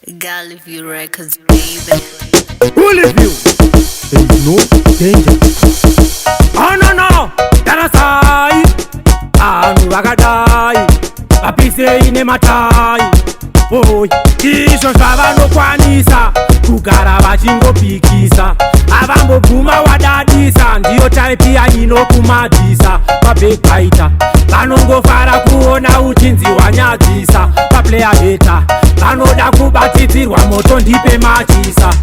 Galliview Records, baby. Who live you? There is no danger. Oh no no, Darasai. Anu Vagadai. Apise ine matai. Boy, isho zvavano kwanisa kugara vachingopikisa avambobvuma wadadisa ndiyo type yainokumadhisa pabekbaita vanongofara kuona uchinzi wanyadzisa paplayer heta vanoda kubatidzirwa moto ndipe machisa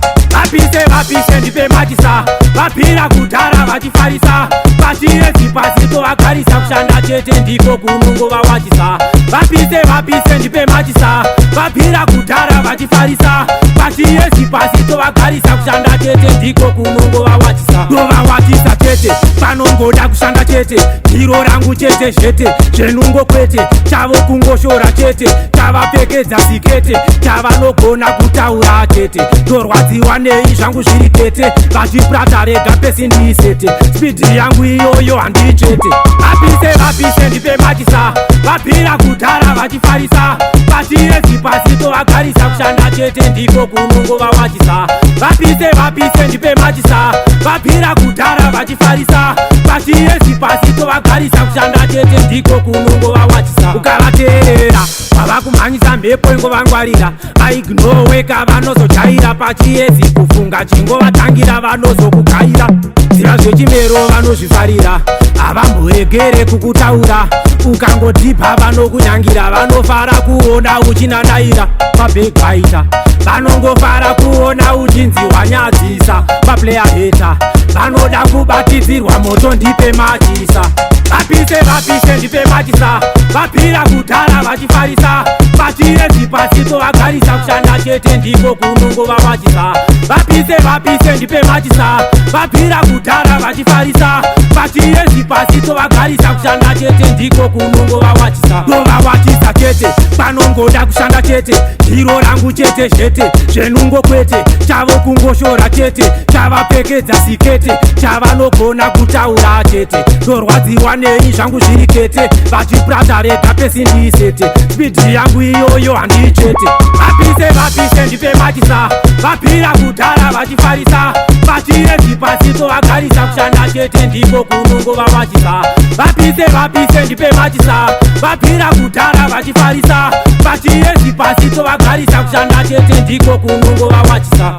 vapise ndipe machisa vapira kudhara vachifarisa vachiyedzi pasi tovagarisa kushanda chete ndiko kunongovawachisa vapise ndipe machisa vapira kudhara vachifarisa vachiyedzi pasi tovagarisa kushanda chete ndiko kunongovawachisa tovawachisa chete vanongoda kushanda chete ndiro rangu chete zvete zvenungo kwete chavo kungoshora chete tavapfekedza sikete tavanogona kutaura chete torwadziwa nei zvangu zviri tete vachiprata rega pesi ndiisete spidi yangu iyoyo handii chete vapise ndipe machisa vapira kudhara vachifarisa vachiyedzi pasi tovagarisa kushanda chete ndiko kunongovawachisa vapise ndipe machisa vapira kudhara vachifarisa vachiyedzi pasi tovagarisa kushanda chete ndiko kunongovawachisa ukavateerera vava kumhanyisa mhepo ingovangwarira vaignoweka vanozojaira pachiyedzi kufunga chingovatangira vanozokugaira nzira zvechimero vanozvifarira havamboregere kukutaura ukangodhibha vanokunyangira vanofara kuona uchinanaira pabekbaita vanongofara kuona uchinzi wanyadzisa paplayer heta vanoda kubatidzirwa moto ndipe machisa vapise ndipe machisa vapira kudhara vachifarisa vachiyedzi pasi tovagarisa kushanda chete ndiko kunongovawachisa vapise ndipe machisa vapira kudhara vachifarisa vachiyedzi pasi tovagarisa kushanda chete ndiko kunongovawachisa tovawachisa chete vanongoda kushanda chete ndiro rangu chete zvete zvenungo kwete chavo kungoshora chete chavapfekedza sikete chavanogona kutaura chete torwadziwa nei zvangu zviri kete vachiprata rega pesi ndiisete spidi yangu iyoyo handii chete vapise ndipe machisa vapira kudhara vachifarisa vachiyedzi pasi tovagarisa kushanda chete ndiko kunongovawachisa vapise ndipe machisa vapira kudhara vachifarisa vachiyedzi pasi tovagarisa kushanda chete ndiko kunongovawachisa